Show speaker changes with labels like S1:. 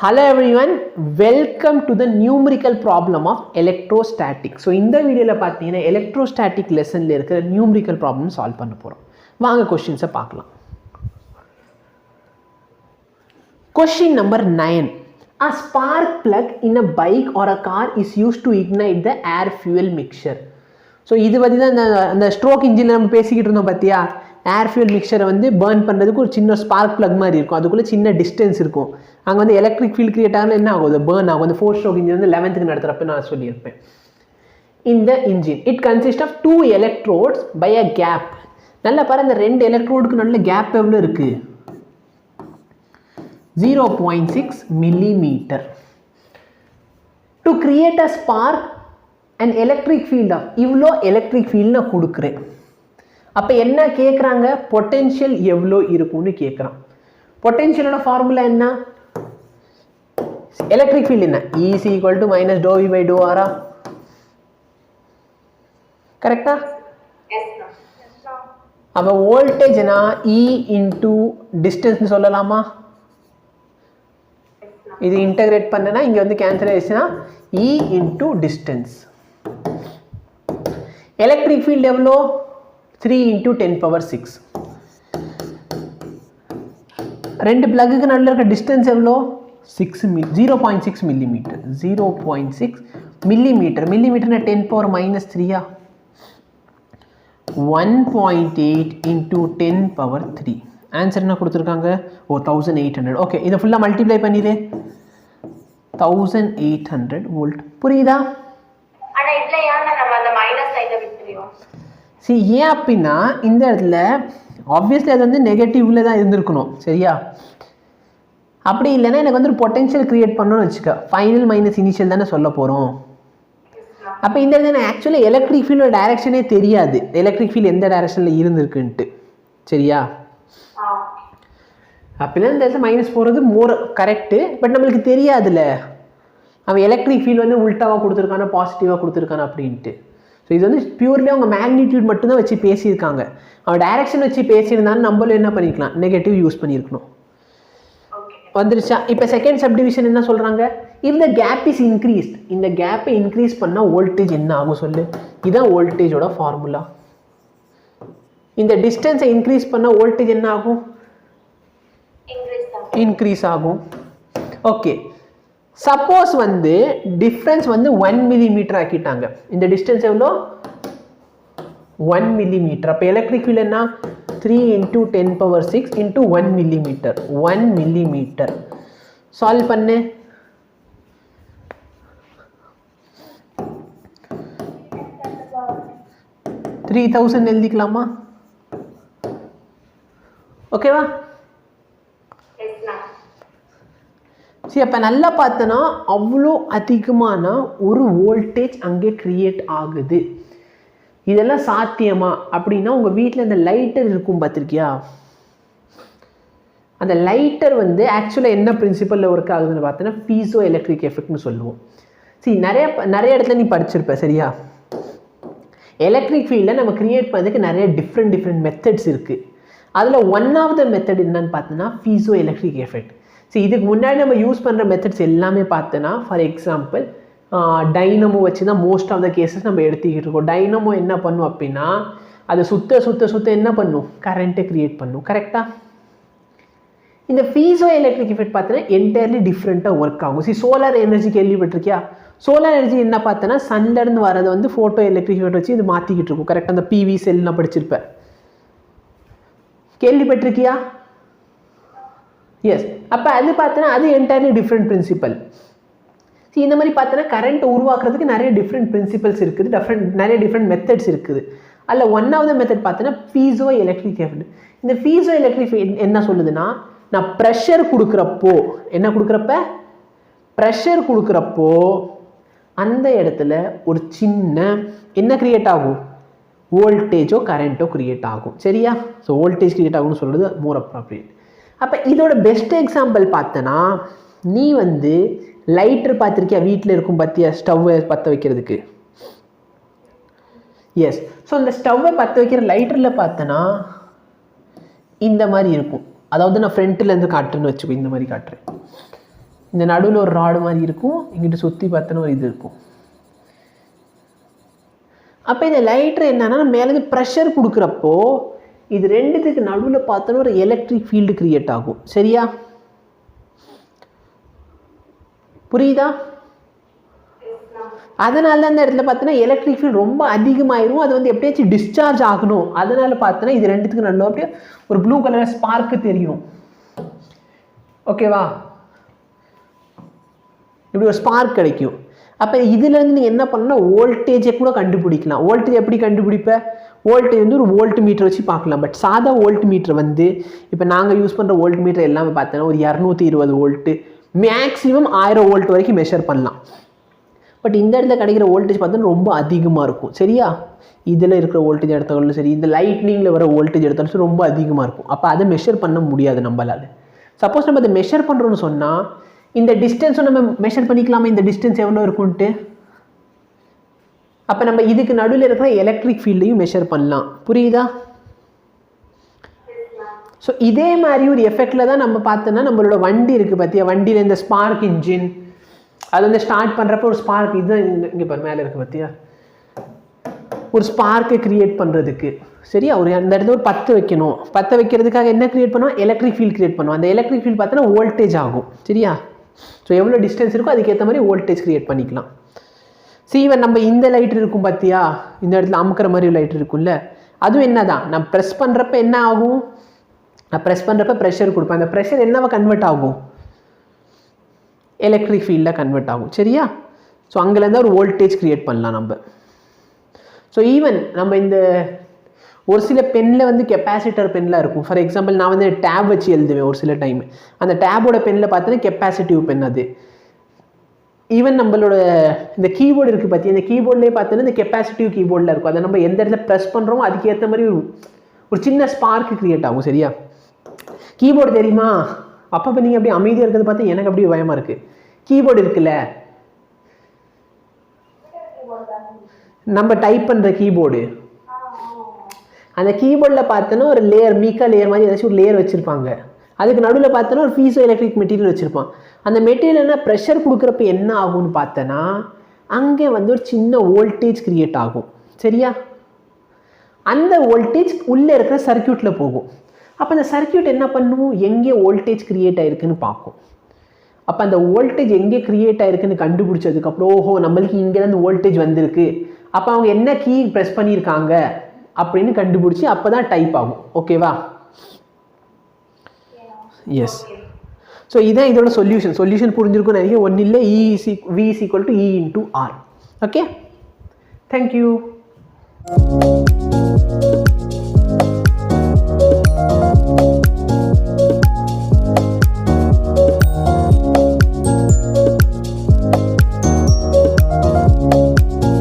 S1: Hello everyone, welcome to the numerical problem of electrostatics. So இந்த வீடியோல பார்த்தீங்கன்னா electrostatic lessonல இருக்கிற numerical problem solve பண்ண போறோம். வாங்க questions பார்க்கலாம். Question number 9. A spark plug in a bike or a car is used to ignite the air fuel mixture. So இது பத்தி தான் அந்த stroke engine நம்ம பேசிக்கிட்டு இருந்தோம் பாத்தியா? ஏர் ஃபியூல் மிக்சரை வந்து பர்ன் பண்ணுறதுக்கு ஒரு சின்ன ஸ்பார்க் ப்ளக் மாதிரி இருக்கும், அதுக்குள்ளே சின்ன டிஸ்டன்ஸ் இருக்கும். அங்கே வந்து எலக்ட்ரிக் ஃபீல்ட் கிரியேட் ஆகல என்ன ஆகும், அது பர்ன் ஆகும். அந்த 4 ஸ்ட்ரோக் இன்ஜின் வந்து 11th நடத்துகிறப்ப நான் சொல்லியிருப்பேன். இந்த engine it consist of 2 electrodes by a gap. நல்லா பாரு, அந்த 2 எலக்ட்ரோடுக்கு நல்ல கேப் எவ்வளோ இருக்குது, 0.6 millimeter. To create a spark and electric field of இவ்வளோ எலக்ட்ரிக் ஃபீல்ட் நான் கொடுக்குறேன். அப்போ என்ன கேட்குறாங்க, பொட்டென்ஷியல் எவ்வளோ இருக்கும்னு கேட்குறான். பொட்டென்ஷியலோட ஃபார்முலா என்ன, எலக்ட்ரிக் ஃபீல்டு என்ன, E = -∂V/∂R. கரெக்டா? அப்போ வோல்டேஜ்னா E இன்டூ டிஸ்டன்ஸ் சொல்லலாமா? இது இன்டகிரேட் பண்ணனா இங்கே வந்து கேன்சல் ஆயிடுச்சுன்னா E into distance. Electric field எவ்வளோ, 3 × 10⁶. ரெண்டு பிளக்குக்கு நடுவில் இருக்க டிஸ்டன்ஸ் எவ்வளோ, 0.6 millimeter. 0.6 millimeter. மில்லிமீட்டர்னா 10⁻³ 1.8 × 10⁻³ ஆன்சர் என்ன கொடுத்துருக்காங்க, 1800. ஓகே, இதை ஃபுல்லாக மல்டிப்ளை பண்ணிடு, 1800 வோல்ட். புரியுதா? சரி, ஏன் அப்படின்னா இந்த இடத்துல ஆப்வியஸ்லி அது வந்து நெகட்டிவ்ல தான் இருந்திருக்கணும், சரியா? அப்படி இல்லைன்னா எனக்கு வந்து ஒரு பொட்டென்ஷியல் கிரியேட் பண்ணணும்னு வச்சுக்க, ஃபைனல் மைனஸ் இனிஷியல் தானே சொல்ல போகிறோம். அப்போ இந்த இடத்துல எனக்கு ஆக்சுவலி எலக்ட்ரிக் ஃபீல்டோட டைரக்ஷனே தெரியாது, எலக்ட்ரிக் ஃபீல்டு எந்த டைரக்ஷனில் இருந்திருக்குன்ட்டு, சரியா? அப்படின்னா இந்த இடத்துல மைனஸ் போகிறது மோர் கரெக்டு. பட் நம்மளுக்கு தெரியாதுல்ல அவன் எலக்ட்ரிக் ஃபீல்டு வந்து உல்ட்டாவாக கொடுத்துருக்கானா பாசிட்டிவாக கொடுத்துருக்கானா அப்படின்ட்டு. ஸோ இது வந்து பியூர்லி அவங்க மேக்னிடியூட் மட்டும்தான் வச்சு பேசியிருக்காங்க. அவன் டைரக்ஷன் வச்சு பேசியிருந்தாலும் நம்மளும் என்ன பண்ணிக்கலாம், நெகட்டிவ் யூஸ் பண்ணியிருக்கணும். வந்துருச்சா? இப்போ செகண்ட் சப்டிவிஷன் என்ன சொல்கிறாங்க, இந்த கேப் இஸ் இன்க்ரீஸ்ட். இந்த கேப்பை இன்க்ரீஸ் பண்ணால் வோல்டேஜ் என்ன ஆகும் சொல்லு, இதுதான் வோல்டேஜோட ஃபார்முலா. இந்த டிஸ்டன்ஸை இன்க்ரீஸ் பண்ணால் வோல்டேஜ் என்ன ஆகும், இன்க்ரீஸ் ஆகும். ஓகே, சப்போஸ் வந்து டிஃப்ரென்ஸ் வந்து 1 millimeter ஆக்கிட்டாங்க, இந்த டிஸ்டன்ஸ் எவ்வளோ, 1 millimeter. அப்போ எலக்ட்ரிக் ஃபீல்ட் என்ன, 3 × 10⁻6 × 1 millimeter. 1 millimeter. சால்வ் பண்ணு, $3000 எழுதிக்கலாமா? ஓகேவா? சரி, அப்போ நல்லா பார்த்தோன்னா அவ்வளோ அதிகமான ஒரு வோல்டேஜ் அங்கே க்ரியேட் ஆகுது. இதெல்லாம் சாத்தியமா அப்படின்னா, உங்கள் வீட்டில் இந்த லைட்டர் இருக்கும் பார்த்துருக்கியா, அந்த லைட்டர் வந்து ஆக்சுவலாக என்ன பிரின்சிபலில் ஒர்க் ஆகுதுன்னு பார்த்தோன்னா பீசோ எலக்ட்ரிக் எஃபெக்ட்னு சொல்லுவோம். சரி, நிறைய இடத்துல நீ படிச்சிருப்ப, சரியா? எலக்ட்ரிக் ஃபீல்டில் நம்ம க்ரியேட் பண்ணுறதுக்கு நிறைய டிஃப்ரெண்ட் மெத்தட்ஸ் இருக்குது. அதில் ஒன் ஆஃப் த மெத்தட் என்னன்னு பார்த்தோன்னா பீசோ எலக்ட்ரிக் எஃபெக்ட். சரி, இதுக்கு முன்னாடி நம்ம யூஸ் பண்ணுற மெத்தட்ஸ் எல்லாமே பார்த்தோன்னா, ஃபார் எக்ஸாம்பிள் டைனமோ வச்சு தான் மோஸ்ட் ஆஃப் த கேசஸ் நம்ம எடுத்துக்கிட்டு இருக்கோம். டைனமோ என்ன பண்ணும் அப்படின்னா, அது சுத்த என்ன பண்ணும், கரண்ட்டை க்ரியேட் பண்ணும். கரெக்டாக? இந்த பீசோ எலக்ட்ரிக் எஃபெக்ட் பார்த்தோன்னா என்டையர்லி டிஃப்ரெண்ட்டாக ஒர்க் ஆகும். சரி, சோலார் எனர்ஜி கேள்விப்பட்டிருக்கியா? சோலார் எனர்ஜி என்ன பார்த்தோன்னா சன்லேருந்து வரதை வந்து ஃபோட்டோ எலக்ட்ரிக் எஃபெக்ட் வச்சு இது மாற்றிக்கிட்டு இருக்கும். கரெக்டாக? அந்த PV செல்லாம் படிச்சிருப்பேன், கேள்விப்பட்டிருக்கியா? எஸ். அப்போ அது பார்த்தோன்னா அது என்டையர்லி டிஃப்ரெண்ட் பிரின்சிபல். சரி, இந்த மாதிரி பார்த்தோன்னா கரண்ட் உருவாக்குறதுக்கு நிறைய டிஃப்ரெண்ட் பிரின்சிபல்ஸ் இருக்குது, நிறைய டிஃப்ரெண்ட் மெத்தட்ஸ் இருக்குது. அதில் ஒன் ஆஃப் த மெத்தட் பார்த்தோன்னா பீசோ எலக்ட்ரிக் எஃபெக்ட். இந்த பீசோ எலக்ட்ரிக் என்ன சொல்லுதுன்னா, நான் ப்ரெஷர் கொடுக்குறப்போ அந்த இடத்துல ஒரு சின்ன என்ன க்ரியேட் ஆகும், வோல்டேஜோ கரண்ட்டோ க்ரியேட் ஆகும், சரியா? ஸோ வோல்டேஜ் க்ரியேட் ஆகும்னு சொல்கிறது மோர் அப்ராப்ரியேட். அப்போ இதோட பெஸ்ட் எக்ஸாம்பிள் பார்த்தனா, நீ வந்து லைட்டர் பார்த்துருக்கியா, வீட்டில் இருக்கும் பார்த்தியா, ஸ்டவ்வை பற்ற வைக்கிறதுக்கு. எஸ். ஸோ அந்த ஸ்டவ்வை பற்ற வைக்கிற லைட்டரில் பார்த்தனா இந்த மாதிரி இருக்கும். அதாவது நான் ஃப்ரண்ட்லேருந்து காட்டுறேன்னு வச்சுக்கோ, இந்த மாதிரி காட்டுறேன். இந்த நடுவில் ஒரு ராடு மாதிரி இருக்கும், இங்கிட்ட சுற்றி பார்த்தோன்னா ஒரு இது இருக்கும். அப்போ இந்த லைட்டர் என்னன்னா மேலேருந்து ப்ரெஷர் கொடுக்குறப்போ இது ரெண்டுத்துக்கு நடுவில் பார்த்தோன்னா ஒரு எலக்ட்ரிக் ஃபீல்டு கிரியேட் ஆகும். சரியா? புரியுதா? அதனால தான் இந்த இடத்துல பார்த்தோன்னா எலக்ட்ரிக் ஃபீல்டு ரொம்ப அதிகமாயிரும். அது வந்து எப்படியாச்சும் டிஸ்சார்ஜ் ஆகணும். அதனால பார்த்தோன்னா இது ரெண்டுத்துக்கு நடுவில் அப்படியே ஒரு ப்ளூ கலர் ஸ்பார்க்கு தெரியும். ஓகேவா? இப்படி ஒரு ஸ்பார்க் கிடைக்கும். அப்போ இதுலேருந்து நீங்கள் என்ன பண்ணணும்னா வோல்டேஜை கூட கண்டுபிடிக்கலாம். வோல்டேஜ் எப்படி கண்டுபிடிப்ப? வோல்டேஜ் வந்து ஒரு வோல்ட் மீட்டர் வச்சு பார்க்கலாம். பட் சாதா வோல்ட் மீட்டர் வந்து இப்போ நாங்கள் யூஸ் பண்ணுற வோல்ட் மீட்டர் எல்லாமே பார்த்தோன்னா ஒரு 220 வோல்ட்டு, மேக்ஸிமம் 1000 வோல்ட் வரைக்கும் மெஷர் பண்ணலாம். பட் இந்த இடத்துல கிடைக்கிற வோல்டேஜ் பார்த்தோன்னா ரொம்ப அதிகமாக இருக்கும். சரியா? இதில் இருக்கிற வோல்டேஜ் எடுத்தாலும் சரி, இந்த லைட்னிங்கில் வர வோல்டேஜ் எடுத்தாலும் சரி ரொம்ப அதிகமாக இருக்கும். அப்போ அதை மெஷர் பண்ண முடியாது நம்மளால். சப்போஸ் நம்ம அதை மெஷர் பண்ணுறோன்னு சொன்னால் இந்த டிஸ்டன்ஸும் நம்ம மெஷர் பண்ணிக்கலாமா, இந்த டிஸ்டன்ஸ் எவ்வளோ இருக்குன்ட்டு. அப்போ நம்ம இதுக்கு நடுவில் இருக்கிற எலக்ட்ரிக் ஃபீல்டையும் மெஷர் பண்ணலாம். புரியுதா? ஸோ இதே மாதிரி ஒரு எஃபெக்டில் தான் நம்ம பார்த்தோன்னா நம்மளோட வண்டி இருக்குது பார்த்தியா, வண்டியில் இந்த ஸ்பார்க் இன்ஜின் அது வந்து ஸ்டார்ட் பண்ணுறப்ப ஒரு ஸ்பார்க் இதுதான் இங்கே பாரு மேலே இருக்குது பார்த்தியா, ஒரு ஸ்பார்க்கை க்ரியேட் பண்ணுறதுக்கு. சரியா? ஒரு அந்த இடத்துல ஒரு 10 வைக்கணும். 10 வைக்கிறதுக்காக என்ன க்ரியேட் பண்ணுவோம்? எலக்ட்ரிக் ஃபீல்ட் க்ரியேட் பண்ணுவோம். அந்த எலக்ட்ரிக் ஃபீல்ட் பார்த்தோன்னா வோல்டேஜ் ஆகும். சரியா? ஸோ எவ்வளோ டிஸ்டன்ஸ் இருக்கோ அதுக்கேற்ற மாதிரி வோல்டேஜ் க்ரியேட் பண்ணிக்கலாம். ஈவன் நம்ம இந்த லைட் இருக்கும் பார்த்தியா, இந்த இடத்துல அமுக்கிற மாதிரி லைட் இருக்கும்ல, அதுவும் என்ன தான் நான் ப்ரெஸ் பண்ணுறப்ப என்ன ஆகும்? நான் ப்ரெஸ் பண்ணுறப்ப ப்ரெஷர் கொடுப்பேன். அந்த ப்ரெஷர் என்னவா கன்வெர்ட் ஆகும்? எலக்ட்ரிக் ஃபீல்டில் கன்வெர்ட் ஆகும். சரியா? ஸோ அங்கேருந்து ஒரு வோல்டேஜ் க்ரியேட் பண்ணலாம் நம்ம. ஸோ ஈவன் நம்ம இந்த ஒரு சில பெனில் வந்து கெப்பாசிட்டர் பென்லாம் இருக்கும். ஃபார் எக்ஸாம்பிள் நான் வந்து டேப் வச்சு எழுதுவேன் ஒரு சில டைம். அந்த டேபோட பெனில் பார்த்தோன்னா கெப்பாசிட்டிவ் பென் அது. ஈவன் நம்மளோட இந்த கீபோர்டு இருக்குது பார்த்தியா, இந்த கீபோர்ட்லேயே பார்த்தோன்னா இந்த கெப்பாசிட்டிவ் கீபோர்டில் இருக்கும். அதை நம்ம எந்த இடத்துல ப்ரெஸ் பண்ணுறோமோ அதுக்கேற்ற மாதிரி ஒரு சின்ன ஸ்பார்க் க்ரியேட் ஆகும். சரியா? கீபோர்டு தெரியுமா? அப்போ நீங்கள் அப்படியே அமைதியாக இருக்கிறது பார்த்து எனக்கு அப்படியே பயமாக இருக்குது. கீபோர்டு இருக்குல்ல, நம்ம டைப் பண்ணுற கீபோர்டு, அந்த கீபோர்டில் பார்த்தோன்னா ஒரு லேயர் மீக்கா லேயர் மாதிரி ஏதாச்சும் ஒரு லேயர் வச்சுருப்பாங்க. அதுக்கு நடுவில் பார்த்தோன்னா ஒரு பீசோ எலக்ட்ரிக் மெட்டீரியல் வச்சுருப்பான். அந்த மெட்டீரியல் என்ன ப்ரெஷர் கொடுக்குறப்ப என்ன ஆகும்னு பார்த்தோன்னா அங்கே வந்து ஒரு சின்ன வோல்டேஜ் க்ரியேட் ஆகும். சரியா? அந்த வோல்டேஜ் உள்ளே இருக்கிற சர்க்யூட்டில் போகும். அப்போ அந்த சர்க்யூட் என்ன பண்ணும்? எங்கே வோல்டேஜ் க்ரியேட் ஆகிருக்குன்னு பார்க்கும். அப்போ அந்த வோல்டேஜ் எங்கே க்ரியேட் ஆகிருக்குன்னு கண்டுபிடிச்சதுக்கப்புறம் ஓஹோ நம்மளுக்கு இங்கேருந்து வோல்டேஜ் வந்திருக்கு, அப்போ அவங்க என்ன கீ ப்ரெஸ் பண்ணியிருக்காங்க அப்படின்னு கண்டுபிடிச்சி அப்போ தான் டைப் ஆகும். ஓகேவா? எஸ். ஸோ இதான் இதோட சொல்யூஷன் புரிஞ்சிருக்கும்னு நினைக்கிறேன். ஒன்றும் இல்லை, V = E × R. Okay, thank you.